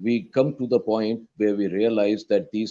we come to the point where we realize that these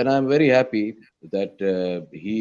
And I'm very happy that he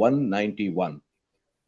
191।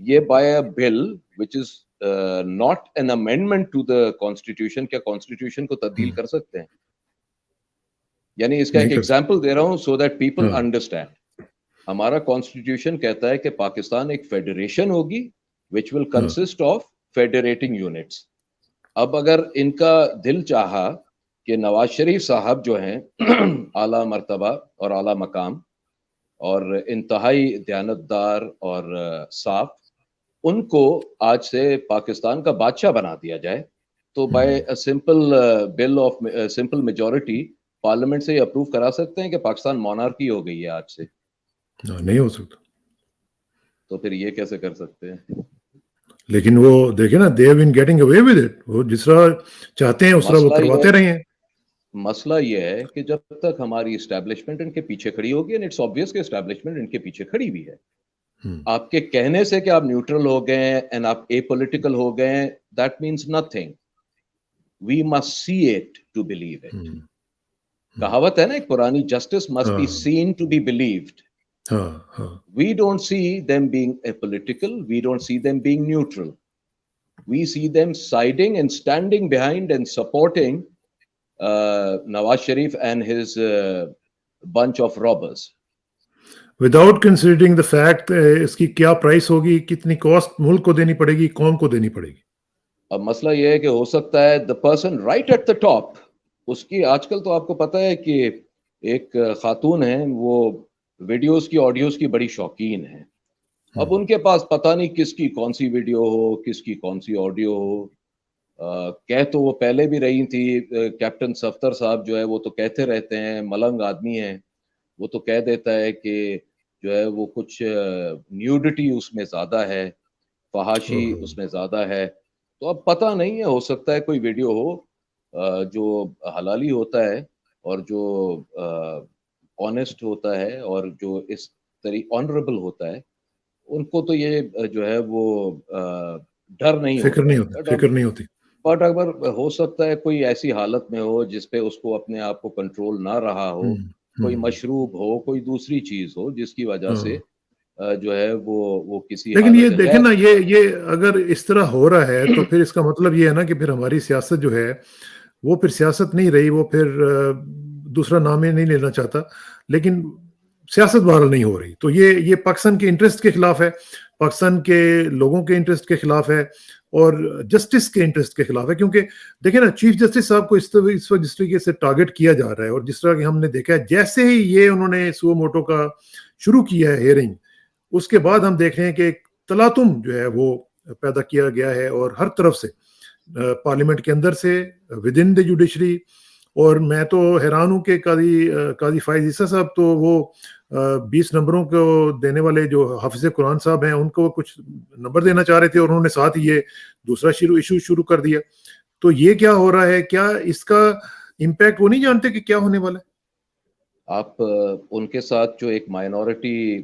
یہ by a bill which is not an amendment to the constitution. کیا constitution کو تبدیل کر سکتے ہیں؟ یعنی اس کا ایک ایگزامپل دے رہا ہوں so that people understand. ہمارا کانسٹیٹیوشن کہتا ہے کہ پاکستان ایک فیڈریشن ہوگی which will consist of federating units. اب اگر ان کا دل چاہا کہ نواز شریف صاحب جو ہیں اعلیٰ مرتبہ اور اعلیٰ مقام اور انتہائی دیانتدار اور صاف، ان کو آج سے پاکستان کا بادشاہ بنا دیا جائے تو by simple bill of simple majority parliament سے یہ اپروو کرا سکتے ہیں کہ پاکستان مونارکی ہو گئی ہے آج سے؟ نہیں ہو سکتا. تو پھر یہ کیسے کر سکتے ہیں؟ لیکن وہ دیکھیں نا, they have been getting away with it. وہ جس طرح چاہتے ہیں اس طرح وہ کرواتے رہے ہیں. مسئلہ یہ ہے کہ جب تک ہماری اسٹیبلشمنٹ ان کے پیچھے کھڑی ہوگی, اینڈ اٹس obvious کہ اسٹیبلشمنٹ ان کے پیچھے کھڑی بھی ہے, آپ کے کہنے سے کہ آپ نیوٹرل ہو گئے ہیں اینڈ آپ اے پولیٹیکل ہو گئے ہیں, that means nothing. We must see it to believe it. کہاوت ہے نا ایک پرانی, justice must be seen to be believed. We don't see them being apolitical. We don't see them being neutral. We see them siding and standing behind and supporting Nawaz Sharif and his bunch of robbers. Without considering the fact اس کی کیا price ہوگی, کتنی cost ملک کو دینی پڑے گی, قوم کو دینی پڑے گی. اب مسئلہ یہ ہے کہ ہو سکتا ہے the person right at the top, اس کی آج کل تو آپ کو پتا ہے کہ ایک خاتون ہیں, وہ ویڈیوز کی آڈیوز کی بڑی شوقین ہیں. اب ان کے پاس پتہ نہیں کس کی کون سی ویڈیو ہو, کس کی کون سی آڈیو ہو. کہہ تو وہ پہلے بھی رہی تھی, کیپٹن صفدر صاحب جو ہے وہ تو کہتے رہتے ہیں, ملنگ آدمی ہیں, وہ تو کہہ دیتا ہے کہ جو ہے وہ کچھ نیوڈٹی اس میں زیادہ ہے, فحاشی اس میں زیادہ ہے. تو اب پتہ نہیں ہے, ہو سکتا ہے کوئی ویڈیو ہو جو حلالی ہوتا ہے اور جو آنیسٹ ہوتا ہے اور جو اس طریقے آنریبل ہوتا ہے, ان کو تو یہ جو ہے وہ ڈر نہیں فکر نہیں ہوتی. بٹ اگر ہو سکتا ہے کوئی ایسی حالت میں ہو جس پہ اس کو اپنے آپ کو کنٹرول نہ رہا ہو, کوئی مشروب ہو, کوئی دوسری چیز ہو جس کی وجہ سے جو ہے وہ کسی. لیکن یہ دیکھیں نا, یہ اگر اس طرح ہو رہا ہے تو پھر اس کا مطلب یہ ہے نا کہ پھر ہماری سیاست جو ہے وہ پھر سیاست نہیں رہی, وہ پھر دوسرا نام ہی نہیں لینا چاہتا, لیکن سیاست بہرحال نہیں ہو رہی. تو یہ پاکستان کے انٹرسٹ کے خلاف ہے, پاکستان کے لوگوں کے انٹرسٹ کے خلاف ہے اور جسٹس کے انٹرسٹ کے خلاف ہے. کیونکہ دیکھیں نا, چیف جسٹس صاحب کو اس وقت جس طریقے سے ٹارگٹ کیا جا رہا ہے, اور جس طرح کہ ہم نے دیکھا ہے جیسے ہی یہ انہوں نے سو موٹو کا شروع کیا ہے ہیئرنگ, اس کے بعد ہم دیکھ رہے ہیں کہ ایک تلاطم جو ہے وہ پیدا کیا گیا ہے, اور ہر طرف سے, پارلیمنٹ کے اندر سے, ود ان دی جوڈیشری. اور میں تو حیران ہوں کہ قاضی فائز عیسیٰ صاحب تو وہ 20 نمبروں کو دینے والے جو حافظ قرآن صاحب ہیں, ان کو کچھ نمبر دینا چاہ رہے تھے, اور انہوں نے ساتھ ہی یہ دوسرا ایشو شروع کر دیا. تو یہ کیا ہو رہا ہے, کیا اس کا امپیکٹ وہ نہیں جانتے کہ کیا ہونے والا ہے؟ آپ ان کے ساتھ جو ایک مائنورٹی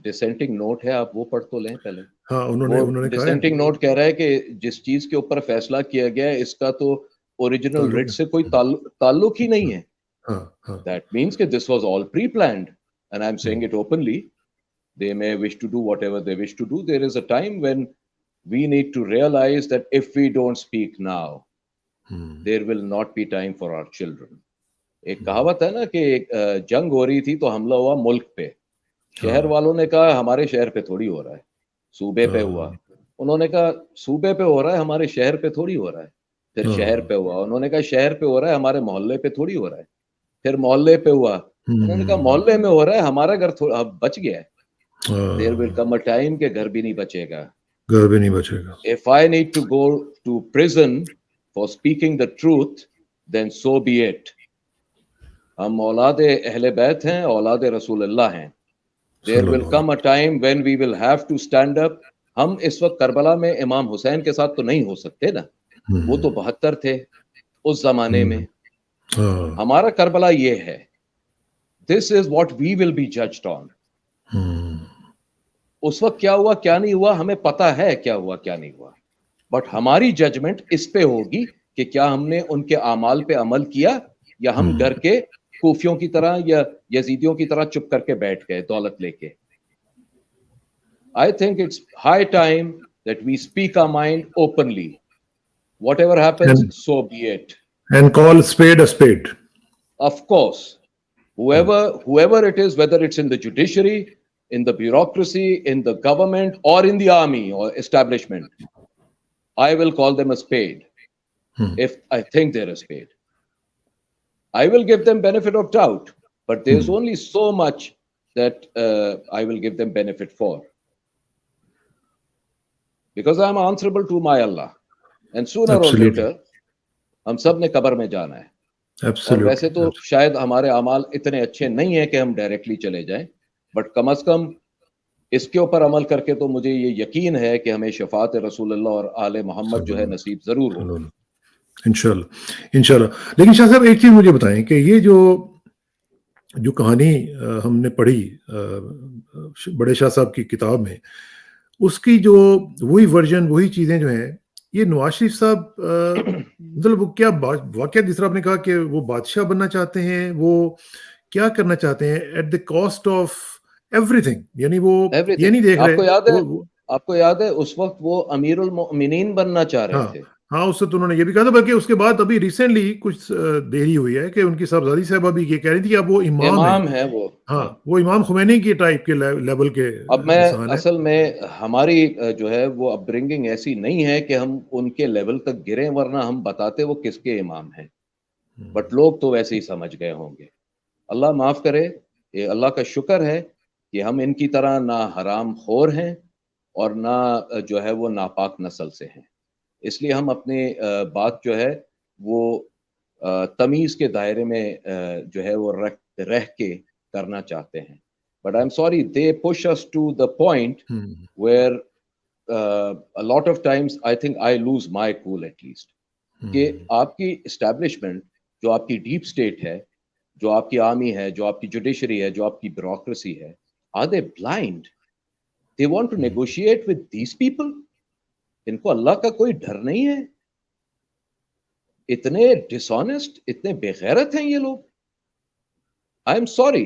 ڈسینٹنگ نوٹ ہے, آپ وہ پڑھ تو لیں پہلے. ہاں, انہوں نے ڈسینٹنگ نوٹ کہہ رہا ہے کہ جس چیز کے اوپر فیصلہ کیا گیا ہے اس کا تو اوریجنل ریٹ سے کوئی تعلق ہی نہیں ہے. That means کہ this was all pre-planned, and I'm saying it openly. They may wish to do whatever they wish to do. There is a time when we need to realize that if we don't speak now, there will not be time for our children. ایک کہاوت ہے نا کہ جنگ ہو رہی تھی تو حملہ ہوا ملک پہ. شہر والوں نے کہا ہمارے شہر پہ تھوڑی ہو رہا ہے, صوبے پہ ہوا. انہوں نے کہا صوبے پہ ہو رہا ہے, ہمارے شہر پہ تھوڑی ہو رہا ہے. پھر شہر پہ ہوا, انہوں نے کہا شہر پہ ہو رہا ہے, ہمارے محلے پہ تھوڑی ہو رہا ہے. پھر محلے پہ ہوا, انہوں نے کہا محلے میں ہو رہا ہے, ہمارا گھر بچ گیا ہے. There will come a time کہ گھر بھی نہیں بچے گا. If I need to go to prison for speaking the truth, then so be it. ہم اولاد اہل بیت ہیں, اولاد رسول اللہ ہیں. There will come a time when we will have to stand up. ہم اس وقت کربلا میں امام حسین کے ساتھ تو نہیں ہو سکتے نا, وہ تو 72 تھے اس زمانے میں. ہمارا کربلا یہ ہے. This is what we will be judged on. اس وقت کیا ہوا کیا نہیں ہوا ہمیں پتا ہے, کیا ہوا کیا نہیں ہوا, بٹ ہماری ججمنٹ اس پہ ہوگی کہ کیا ہم نے ان کے اعمال پہ عمل کیا, یا ہم ڈر کے کوفیوں کی طرح یا یزیدیوں کی طرح چپ کر کے بیٹھ گئے دولت لے کے. I think it's high time that we speak our mind openly. Whatever happens, and so be it. call spade a spade. Of course, whoever it is, whether it's in the judiciary, in the bureaucracy, in the government, or in the army or establishment, I will call them a spade if I think they're a spade. I will give them benefit of doubt, but there's only so much that I will give them benefit for. Because I'm answerable to my Allah. And sooner or Absolutely. later, ہم سب نے قبر میں جانا ہے. اور Absolutely. ویسے تو شاید ہمارے اعمال اتنے اچھے نہیں ہیں کہ ہم ڈائریکٹلی چلے جائیں, بٹ کم از کم اس کے اوپر عمل کر کے تو مجھے یہ یقین ہے کہ ہمیں شفاعت رسول اللہ اور آل محمد جو ہے نصیب ضرور ہو. انشاءاللہ. لیکن شاہ صاحب ایک چیز مجھے بتائیں کہ یہ جو کہانی ہم نے پڑھی بڑے شاہ صاحب کی کتاب میں, اس کی جو وہی ورژن, وہی چیزیں جو ہیں, یہ نواز شریف صاحب مطلب وہ کیا واقعہ جس طرح آپ نے کہا کہ وہ بادشاہ بننا چاہتے ہیں, وہ کیا کرنا چاہتے ہیں at the cost of everything, یعنی وہ یہ نہیں دیکھ رہے. آپ کو یاد ہے اس وقت وہ امیر المؤمنین بننا چاہ رہے تھے. ہاں, اس سے تو انہوں نے یہ بھی کہا تھا, بلکہ اس کے بعد ابھی ریسنٹلی کچھ دیری ہوئی ہے کہ ان کی صاحبزادی صاحبہ بھی یہ کہہ رہی تھی کہ اب وہ امام ہے. وہ امام خمینی کی ٹائپ کے لیول کے. اب میں اصل میں ہماری جو ہے وہ اپ برنگنگ ایسی نہیں ہے کہ ہم ان کے لیول تک گریں, ورنہ ہم بتاتے وہ کس کے امام ہیں, بٹ لوگ تو ویسے ہی سمجھ گئے ہوں گے. اللہ معاف کرے, یہ اللہ کا شکر ہے کہ ہم ان کی طرح نہ حرام خور ہیں اور نہ جو ہے وہ ناپاک نسل سے ہیں. اس لیے ہم اپنی بات جو ہے وہ تمیز کے دائرے میں جو ہے وہ رہ کے کرنا چاہتے ہیں. But I'm sorry, they push us to the point where a lot of times I think I lose my cool at least. کہ آپ کی اسٹیبلشمنٹ, جو آپ کی ڈیپ اسٹیٹ ہے, جو آپ کی آرمی ہے, جو آپ کی جوڈیشری ہے, جو آپ کی بیوروکریسی ہے, are they blind? They want to negotiate with these people? ان کو اللہ کا کوئی ڈر نہیں ہے؟ اتنے ڈس آنیسٹ, اتنے بے غیرت ہیں یہ لوگ. I am sorry.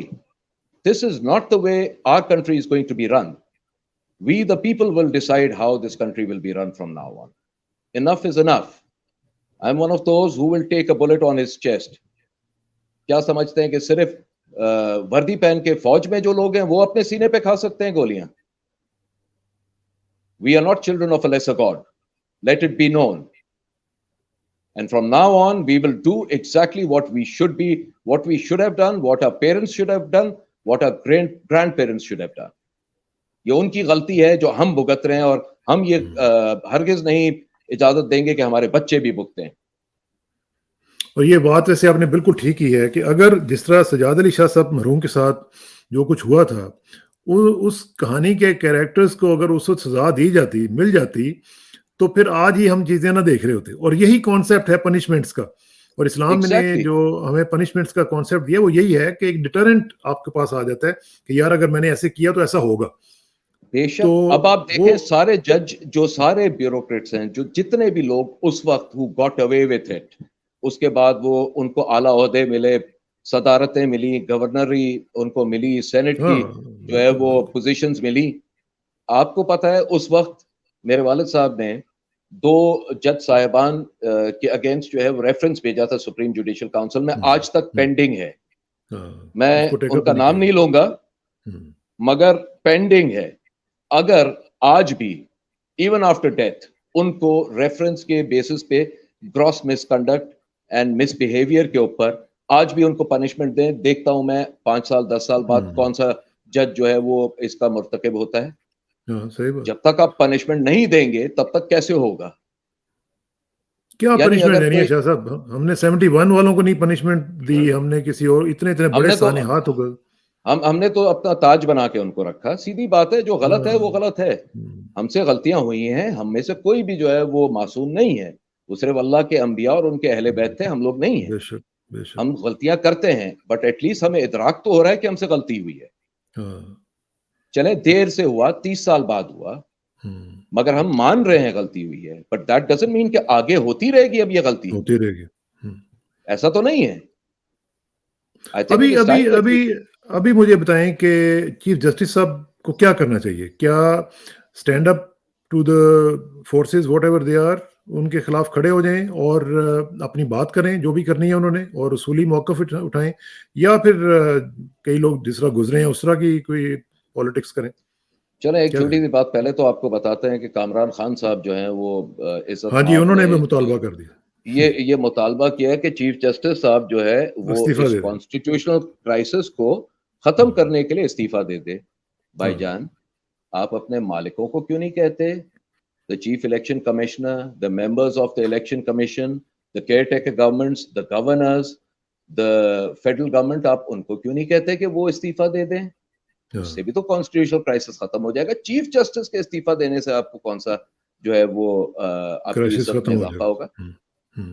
This is not the way our country is going to be run. We, the people, will decide how this country will be run from now on. Enough is enough. I'm one of those who will take a bullet on his chest. کیا سمجھتے ہیں کہ صرف وردی پہن کے فوج میں جو لوگ ہیں وہ اپنے سینے پہ کھا سکتے ہیں گولیاں؟ We are not children of a lesser God. Let it be known. And from now on, we will do exactly what we should be, what we should have done, what our parents should have done, what our grandparents should have done. یہ ان کی غلطی ہے جو ہم بھگت رہے ہیں, اور ہم یہ ہرگز نہیں اجازت دیں گے کہ ہمارے بچے بھی بھگتیں. اور یہ بات ویسے آپ نے بالکل ٹھیک کی ہے کہ اگر جس طرح سجاد علی شاہ صاحب مرحوم کے ساتھ جو کچھ ہوا تھا, اس کہانی کے کیریکٹرز کو اگر اس وقت سزا دی جاتی, مل جاتی, تو پھر آج ہی ہم چیزیں نہ دیکھ رہے ہوتے. اور یہی کانسیپٹ ہے پنشمنٹس کا, اور اسلام میں نے جو ہمیں پنشمنٹس کا کانسیپٹ دیا وہ یہی ہے کہ ایک ڈیٹرنٹ آپ کے پاس آ جاتا ہے کہ یار اگر میں نے ایسے کیا تو ایسا ہوگا. بے شک. اب آپ دیکھیں سارے جج, جو سارے بیوروکریٹس ہیں, جو جتنے بھی لوگ اس وقت who got away with it, اس کے بعد وہ ان کو اعلیٰ عہدے ملے, صدارتیں ملی, گورنری ان کو ملی, سینٹ کی جو ہے وہ پوزیشنز ملی. آپ کو پتہ ہے اس وقت میرے والد صاحب نے 2 جج صاحبان کے اگینسٹ جو ہے وہ ریفرنس بھیجا تھا سپریم جوڈیشل کاؤنسل میں, آج تک پینڈنگ ہے. میں ان کا نام نہیں لوں گا مگر پینڈنگ ہے. اگر آج بھی ایون آفٹر ڈیتھ ان کو ریفرنس کے بیسس پہ gross misconduct and misbehaviour کے اوپر آج بھی ان کو پنشمنٹ دیں, دیکھتا ہوں میں 5 سال 10 سال بعد کون سا جج جو ہے وہ اس کا مرتکب ہوتا ہے. جب تک آپ پنشمنٹ نہیں دیں گے تب تک کیسے ہوگا؟ کیا پنشمنٹ دینی ہے شاہ صاحب؟ ہم نے 71 والوں کو نہیں پنشمنٹ دی, ہم نے کسی اور اتنے بڑے سانحات ہو گئے. ہم نے تو اپنا تاج بنا کے ان کو رکھا. سیدھی بات ہے, جو غلط ہے وہ غلط ہے. ہم سے غلطیاں ہوئی ہیں, ہم میں سے کوئی بھی جو ہے وہ معصوم نہیں ہے. وہ صرف اللہ کے انبیاء اور ان کے اہل بیت تھے, ہم لوگ نہیں ہیں. ہم غلطیاں کرتے ہیں, بٹ ایٹ لیسٹ ہمیں ادراک تو ہو رہا ہے کہ ہم سے غلطی ہوئی ہے. چلے دیر سے ہوا, 30 سال بعد ہوا, مگر ہم مان رہے ہیں غلطی ہوئی ہے. بٹ دیٹ ڈزنٹ مین کہ آگے ہوتی رہے گی. اب یہ غلطی ہوتی رہے گی, ایسا تو نہیں ہے. ابھی مجھے بتائیں کہ چیف جسٹس صاحب کو کیا کرنا چاہیے؟ کیا stand up to the forces whatever they are, ان کے خلاف کھڑے ہو جائیں اور اپنی بات کریں جو بھی کرنی ہے انہوں نے، اور اصولی موقف اٹھائیں، یا پھر کئی لوگ جس طرح گزرے ہیں اس طرح کی کوئی پالیٹکس کریں؟ چلیں ایک کیا چھوٹی کہیں؟ سی بات پہلے تو آپ کو بتاتے ہیں کہ کامران خان صاحب جو ہیں وہ عزت ہاں جی، مآب انہوں نے نے بھی مطالبہ کر دیا یہ مطالبہ کیا ہے کہ چیف جسٹس صاحب جو ہے وہ استعفیٰ اس دے دیں۔ کانسٹیٹیوشنل کرائسس کو ختم کرنے کے لیے استعفیٰ دے دے. بھائی ہاں، جان آپ اپنے مالکوں کو کیوں نہیں کہتے؟ the chief election commissioner, the members of the election commission, the caretaker governments, the governors, the federal government, آپ ان کو کیوں نہیں کہتے کہ وہ استعفیٰ دے دیں؟ اس سے بھی تو کانسٹیٹیوشنل کرائسس ختم ہو جائے گا. چیف جسٹس کے استعفیٰ دینے سے آپ کو کون سا جو ہے وہ آپ کی کرائسس عزت میں ختم ہو جائے اضافہ ہوگا؟ گا۔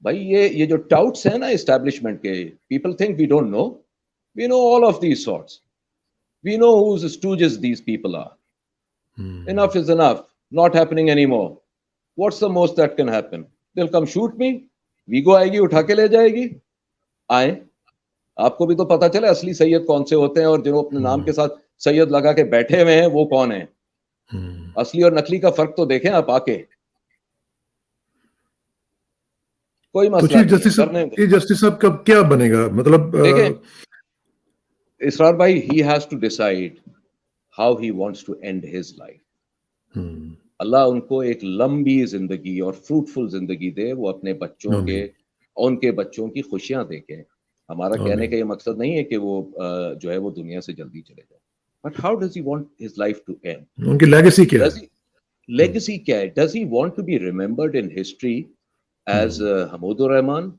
بھائی یہ جو ٹاؤٹس ہیں نا اسٹیبلشمنٹ کے، people think we don't know, we know all of these sorts, we know whose stooges these people are. Enough is enough. Not happening anymore. What's the most that can happen? They'll come shoot me. Vigo آئے گی اٹھا کے لے جائے گی. آئیں. آپ کو بھی تو پتا چلے اصلی سید کون سے ہوتے ہیں، اور جنہوں اپنے نام کے ساتھ سید لگا کے بیٹھے ہوئے ہیں وہ کون ہیں. اصلی اور نقلی کا فرق تو دیکھیں آپ آ کے. کوئی تو مسئلہ چیف نہیں ہے کرنے دیں. جسٹس صاحب کا کیا بنے گا؟ مطلب دیکھیں اسرار بھائی، he has to decide how he wants to end his life. اللہ ان کو ایک لمبی زندگی اور فروٹفل زندگی دے، وہ اپنے بچوں کے، ان کے بچوں کی خوشیاں دیکھیں. ہمارا کہنے کا یہ مقصد نہیں ہے کہ وہ جو ہے وہ دنیا سے جلدی چلے جائے. But how does he want his life to end? ان کی لیگیسی کیا ہے؟ لیگیسی کیا ہے؟ Does he want to be remembered in history as Hamood Ur Rahman?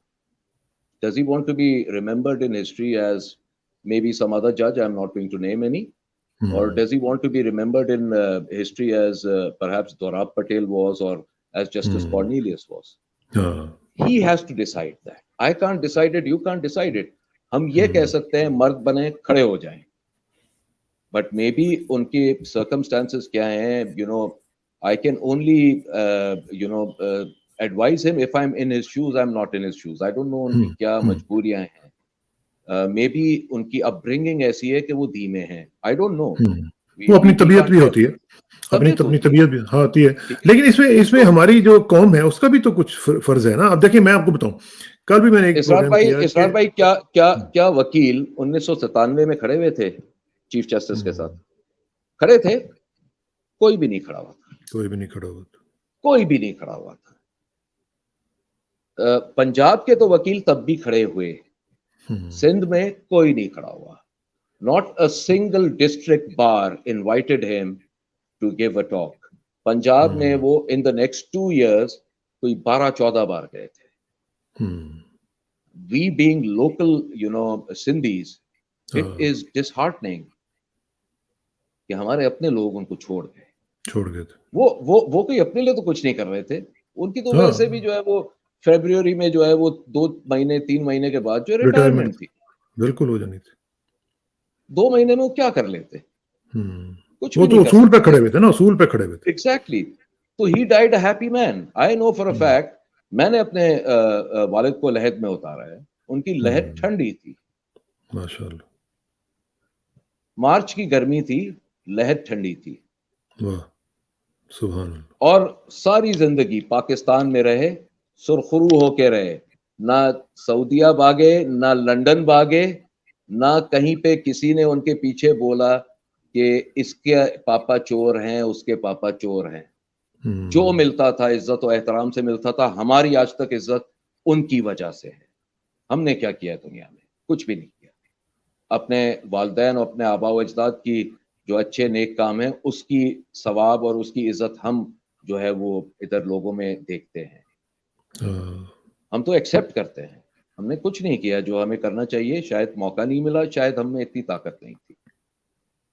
Does he want to be remembered in history as maybe some other judge, I'm not going to name any? Or does he want to be remembered in history as perhaps Dorab Patel was, or as Justice Cornelius was? He has to decide that. I can't decide it, you can't decide it. ہم یہ کہہ سکتے ہیں مرد بنے کھڑے ہو جائیں، but maybe ان کی circumstances کیا ہیں, I can only advise him if I'm in his shoes. I'm not in his shoes. I don't know ان کی کیا مجبوریاں ہیں. مے بی ان کی اپ برنگنگ ایسی ہے کہ وہ دھیمے ہیں. I don't know. وہ اپنی طبیعت بھی ہوتی ہے، اپنی طبیعت بھی ہوتی ہے. لیکن اس میں ہماری جو قوم ہے اس کا بھی تو کچھ فرض ہے نا. اب دیکھیں میں آپ کو بتاؤں، کل بھی میں نے ایک اسرار بھائی کیا وکیل 1997 میں کھڑے ہوئے تھے چیف جسٹس کے ساتھ؟ کھڑے تھے؟ کوئی بھی نہیں کھڑا ہوا تھا. کوئی بھی نہیں کھڑا ہوا تھا. پنجاب کے تو وکیل تب بھی کھڑے ہوئے، سندھ میں کوئی نہیں کھڑا ہوا. Not a single district bar invited him to give a talk. Punjab میں وہ in the next 2 years کوئی 12-14 بار گئے تھے. We being local, Sindhis, it is disheartening کہ ہمارے اپنے لوگ ان کو چھوڑ گئے تھے. وہ کوئی اپنے لیے تو کچھ نہیں کر رہے تھے. ان کی تو ویسے بھی جو ہے وہ فیبروری میں جو ہے وہ 2 مہینے 3 مہینے کے بعد جو ریٹائرمنٹ تھی بالکل ہو جانی تھی. 2 مہینے میں وہ کیا کر لیتے؟ کچھ وہ تو اصول پہ کھڑے ہوئے تھے نا، اصول پہ کھڑے ہوئے تھے. ایگزیکٹلی. تو he died a happy man. I know for a fact. میں نے اپنے والد کو لحد میں اتارا ہے. ان کی لحد ٹھنڈی تھی، ماشاءاللہ. مارچ کی گرمی تھی، لحد ٹھنڈی تھی. واہ سبحان اللہ. اور ساری زندگی پاکستان میں رہے، سرخرو ہو کے رہے. نہ سعودیہ بھاگے، نہ لنڈن بھاگے، نہ کہیں پہ کسی نے ان کے پیچھے بولا کہ اس کے پاپا چور ہیں، اس کے پاپا چور ہیں. جو ملتا تھا عزت و احترام سے ملتا تھا. ہماری آج تک عزت ان کی وجہ سے ہے. ہم نے کیا کیا دنیا میں؟ کچھ بھی نہیں کیا. اپنے والدین اور اپنے آبا و اجداد کی جو اچھے نیک کام ہیں اس کی ثواب اور اس کی عزت ہم جو ہے وہ ادھر لوگوں میں دیکھتے ہیں. ہم تو ایکسیپٹ کرتے ہیں. ہم نے کچھ نہیں کیا جو ہمیں کرنا چاہیے. شاید موقع نہیں ملا، شاید ہم میں اتنی طاقت نہیں تھی.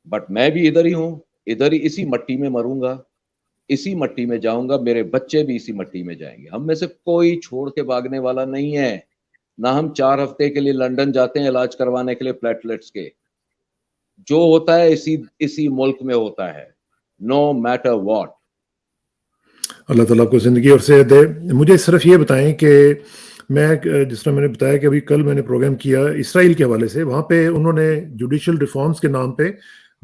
بٹ میں بھی ادھر ہی ہوں، ادھر ہی اسی مٹی میں مروں گا، اسی مٹی میں جاؤں گا. میرے بچے بھی اسی مٹی میں جائیں گے. ہم میں سے کوئی چھوڑ کے بھاگنے والا نہیں ہے. نہ ہم 4 ہفتے کے لیے لنڈن جاتے ہیں علاج کروانے کے لیے پلیٹلیٹس کے. جو ہوتا ہے اسی ملک میں ہوتا ہے، نو میٹر واٹ. اللہ تعالیٰ کو زندگی اور صحت دے. مجھے صرف یہ بتائیں کہ میں جس طرح میں نے بتایا کہ ابھی کل میں نے پروگرام کیا اسرائیل کے حوالے سے، وہاں پہ انہوں نے جوڈیشل ریفارمز کے نام پہ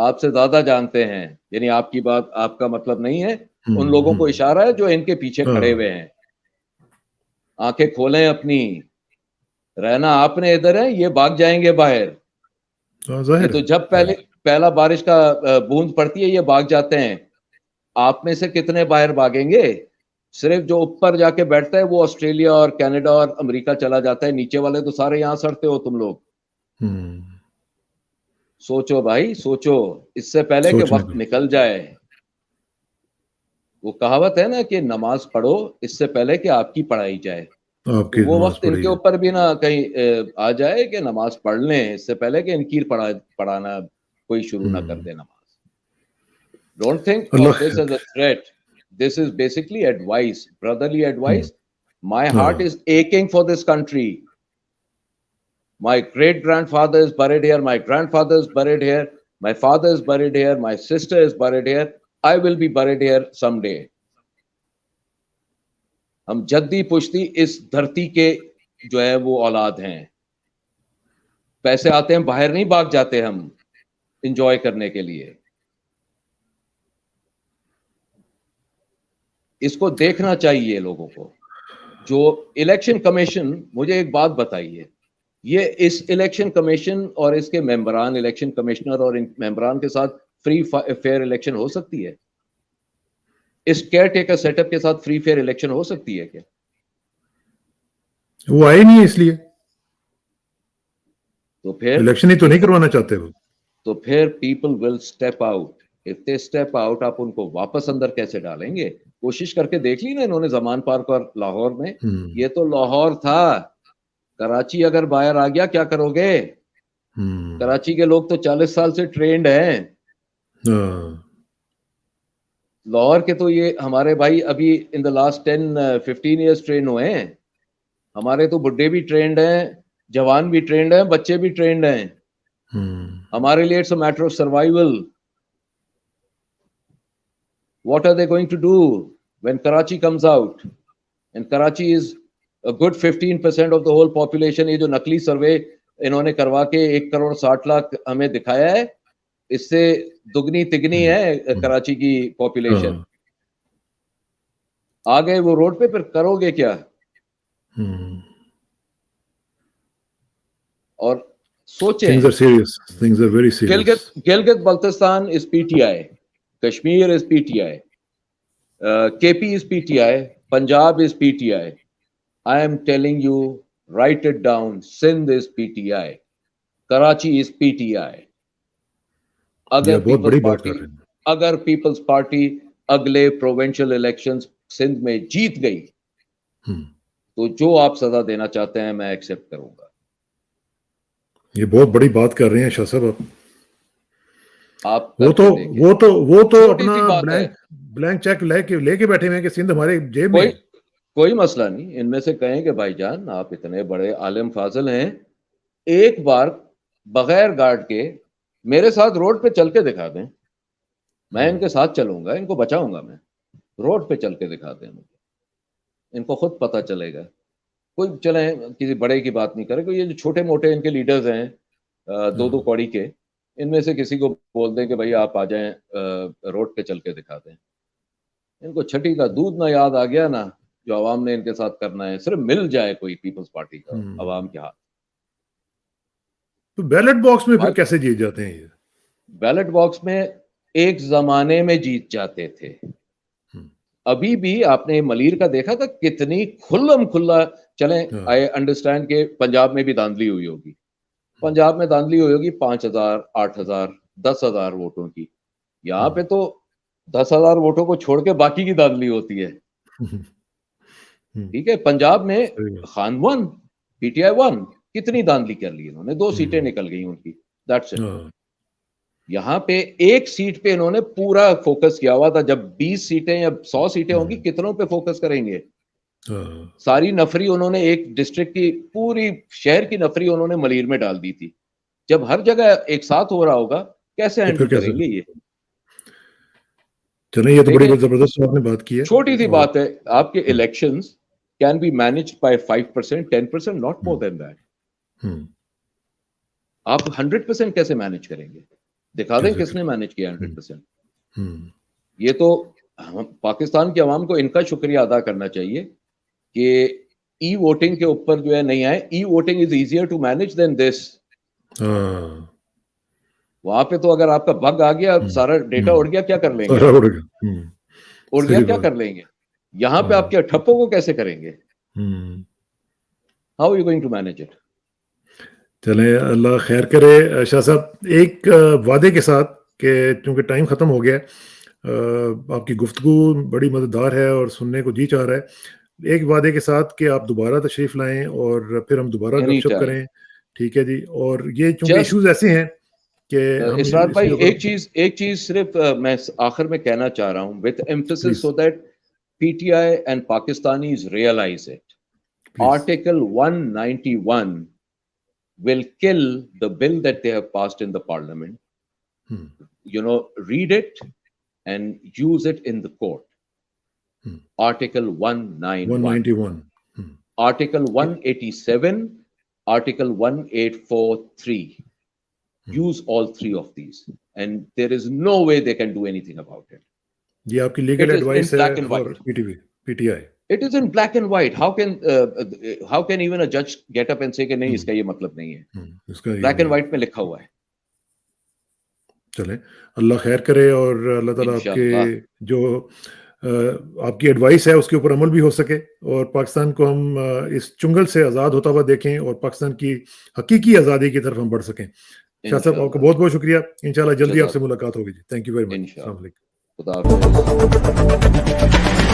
آپ سے زیادہ جانتے ہیں، یعنی آپ کی بات آپ کا مطلب نہیں ہے، ان لوگوں کو اشارہ ہے جو ان کے پیچھے کھڑے ہوئے ہیں. آنکھیں کھولیں اپنی، رہنا آپ نے ادھر ہے، یہ بھاگ جائیں گے باہر. یہ تو جب پہلا بارش کا بوند پڑتی ہے یہ بھاگ جاتے ہیں. آپ میں سے کتنے باہر بھاگیں گے؟ صرف جو اوپر جا کے بیٹھتا ہے وہ آسٹریلیا اور کینیڈا اور امریکہ چلا جاتا ہے، نیچے والے تو سارے یہاں سڑتے ہو تم لوگ. سوچو بھائی، سوچو اس سے پہلے کہ وقت نکل جائے. وہ کہاوت ہے نا کہ نماز پڑھو اس سے پہلے کہ آپ کی پڑھائی جائے. تو وہ وقت ان کے اوپر بھی نہ کہیں آ جائے کہ نماز پڑھ لیں اس سے پہلے کہ ان کی پڑھانا کوئی شروع نہ کر دے نماز. Don't think of this as a threat. This is basically advice, brotherly advice. My heart is aching for this country. My great grandfather is buried here. My grandfather is buried here. My father is buried here. My sister is buried here. I will be buried here someday. ہم جدی پشتی اس دھرتی کے جو ہے وہ اولاد ہیں. پیسے آتے ہیں باہر نہیں بھاگ جاتے ہم انجوائے کرنے کے لیے. اس کو دیکھنا چاہیے لوگوں کو. جو الیکشن کمیشن، مجھے ایک بات بتائیے، یہ اس الیکشن کمیشن اور اس کے ممبران، الیکشن کمشنر اور ان ممبران کے ساتھ فری فیئر الیکشن ہو سکتی ہے؟ اس کیئر ٹیکر سیٹ اپ کے ساتھ فری فیئر الیکشن ہو سکتی ہے کیا؟ وہ آئے نہیں اس لیے تو پھر الیکشن ہی تو نہیں کروانا چاہتے وہ. تو پھر people will step out. If they step out آپ ان کو واپس اندر کیسے ڈالیں گے؟ کوشش کر کے دیکھ لی نا انہوں نے زمان پارک اور لاہور میں. یہ تو لاہور تھا، کراچی اگر باہر آ گیا کیا کرو گے؟ کراچی کے لوگ تو 40 سال سے ٹرینڈ ہیں. لاہور کے تو یہ ہمارے بھائی ابھی ان دا لاسٹ 10-15 ایئرس ٹرین ہوئے ہیں. ہمارے تو بڈھے بھی ٹرینڈ ہیں، جوان بھی ٹرینڈ ہیں، بچے بھی ٹرینڈ ہیں. ہمارے لیے it's a matter of survival. What are they going to do when Karachi comes out? And Karachi is a good 15% of the whole population. یہ جو نقلی سروے انہوں نے کروا کے 1.60 کروڑ ہمیں دکھایا ہے، اس سے دگنی تگنی ہے کراچی کی پاپولیشن. آ گئے وہ روڈ پہ، پھر کرو گے کیا؟ اور سوچیں. Gilgit Baltistan is P T I, Kashmir is P T I, K P is P T I, Punjab is P T I. I am telling you, write it down. Sindh is PTI. Karachi is PTI. اگر Peoples party اگلے provincial elections Sindh میں جیت گئی تو جو آپ سزا دینا چاہتے ہیں میں ایکسپٹ کروں گا. یہ بہت بڑی بات کر رہے ہیں شاہ صاحب آپ. وہ تو اپنا بلینک چیک لے کے بیٹھے ہوئے کہ سندھ ہمارے جیب میں. کوئی مسئلہ نہیں. ان میں سے کہیں کہ بھائی جان آپ اتنے بڑے عالم فاضل ہیں، ایک بار بغیر گارڈ کے میرے ساتھ روڈ پہ چل کے دکھا دیں. میں ان کے ساتھ چلوں گا، ان کو بچاؤں گا. میں روڈ پہ چل کے دکھا دیں مجھے، ان کو خود پتہ چلے گا. کوئی چلیں کسی بڑے کی بات نہیں کرے. کوئی یہ جو چھوٹے موٹے ان کے لیڈرز ہیں 2 کوڑی کے، ان میں سے کسی کو بول دیں کہ بھائی آپ آ جائیں روڈ پہ چل کے دکھا دیں. ان کو چھٹی کا دودھ نہ یاد آ گیا نا جو عوام نے ان کے ساتھ کرنا ہے. صرف مل جائے کوئی پیپلز پارٹی کا عوام کے ہاتھ. تو بیلٹ باکس میں پھر کیسے جیت جاتے ہیں یہ؟ بیلٹ باکس میں ایک زمانے میں جیت جاتے تھے. ابھی بھی آپ نے ملیر کا دیکھا تھا کتنی کھلم کھلا. چلیں آئی انڈرسٹینڈ کہ پنجاب میں بھی دھاندلی ہوئی ہوگی. پنجاب میں دھاندلی ہوئی ہوگی 5,000 8,000 10,000 ووٹوں کی. یہاں پہ تو 10,000 ووٹوں کو چھوڑ کے باقی کی دھاندلی ہوتی ہے. ٹھیک ہے، پنجاب میں خان 1 پی ٹی آئی 1 کتنی دھاندلی کر لی انہوں نے، 2 سیٹیں نکل گئی ان کی. That's it. یہاں پہ ایک سیٹ پہ انہوں نے پورا فوکس کیا ہوا تھا. جب 20 سیٹیں یا 100 سیٹیں ہوں گی کتنوں پہ فوکس کریں گے؟ ساری نفری انہوں نے ایک ڈسٹرکٹ کی، پوری شہر کی نفری انہوں نے ملیر میں ڈال دی تھی. جب ہر جگہ ایک ساتھ ہو رہا ہوگا کیسے ہینڈل کریں گے یہ؟ چلیں یہ تو بڑی زبردست آپ نے بات کی ہے. چھوٹی سی بات ہے. آپ کے elections can be managed by 5% 10%، not more than that. آپ 100% کیسے مینج کریں گے؟ دکھا دیں کیسے کس نے مینج کیا 100%. یہ تو پاکستان کی عوام کو ان کا شکریہ ادا کرنا چاہیے کہ ای ووٹنگ کے اوپر جو ہے نہیں آئے. E voting is easier to manage than this. وہاں پہ تو اگر آپ کا بگ آ گیا, سارا ڈیٹا اڑ گیا, کیا کر لیں گے؟ اڑ گیا کیا کر لیں گے؟ یہاں پہ آپ کے ٹھپوں کو کیسے کریں گے؟ How you going to manage it? چلیں اللہ خیر کرے. شاہ صاحب ایک وعدے کے ساتھ کہ چونکہ ٹائم ختم ہو گیا, آپ کی گفتگو بڑی مددگار ہے اور سننے کو جی چاہ رہا ہے, ایک وعدے کے ساتھ کہ آپ دوبارہ تشریف لائیں اور پھر ہم دوبارہ گپ شپ کریں. ٹھیک ہے جی. اور یہ چونکہ ایشوز ایسے ہیں کہ ہم اسرار بھائی ایک چیز صرف میں آخر میں کہنا چاہ رہا ہوں with emphasis so that PTI and Pakistanis realize it. Article 191 will kill the bill that they have passed in the parliament. Read it and use it in the court. Article 191. Article 187, Article 1843. Use all three of these, and there is no way they can do anything about it. یہ آپ کی legal advice ہے for PTI. It is in black and white. How can even a judge get up and say کہ نہیں اس کا یہ مطلب نہیں ہے؟ black and white میں لکھا ہوا ہے. چلیں اللہ خیر کرے اور اللہ تعالیٰ آپ کے جو آپ کی ایڈوائس ہے اس کے اوپر عمل بھی ہو سکے اور پاکستان کو ہم اس چنگل سے آزاد ہوتا ہوا دیکھیں اور پاکستان کی حقیقی آزادی کی طرف ہم بڑھ سکیں. شاہ صاحب آپ کا بہت بہت شکریہ. انشاءاللہ جلدی آپ سے ملاقات ہوگی جی. Thank you very much. السلام علیکم. خدا حافظ.